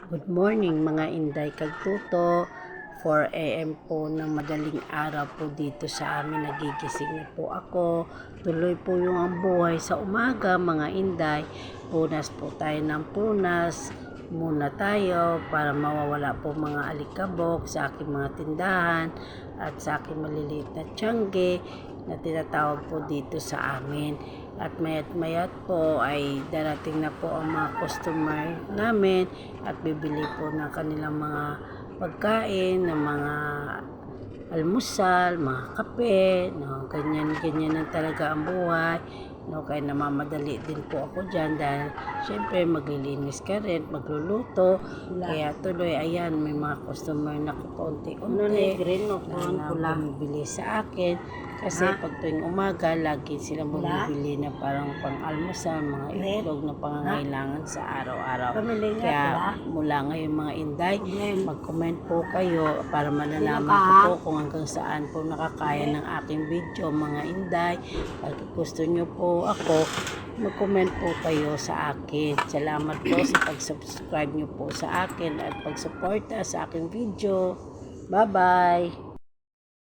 Good morning mga Inday Kagtuto. 4 AM po ng madaling araw po dito sa amin. Nagigising na po ako. Tuloy po yung ang buhay sa umaga mga Inday. Punas po tayo ng punas. Muna tayo para mawawala po mga alikabok sa aking mga tindahan at sa aking maliliit na tiyangge na tinatawag po dito sa amin. At mayat po ay darating na po ang mga customer namin at bibili po ng kanilang mga pagkain, ng mga almusal, mga kape, no, ganyan na talaga ang buhay. No, kaya namamadali din po ako dyan dahil syempre maglilinis ka rin, magluluto. Kaya tuloy, ayan, may mga customer na kaunti-unti na bumibili sa akin. Kasi pag tuwing umaga, lagi sila bumibili na parang pang-almusal, mga itlog na pangangailangan sa araw-araw. Kaya mula ngayon mga Inday, mag-comment po kayo para malalaman ko po kung hanggang saan po nakakaya ng aking video mga Inday. Pag gusto nyo po ako, mag-comment po kayo sa akin. Salamat po sa pag-subscribe nyo po sa akin at pag-suporta sa aking video. Bye-bye!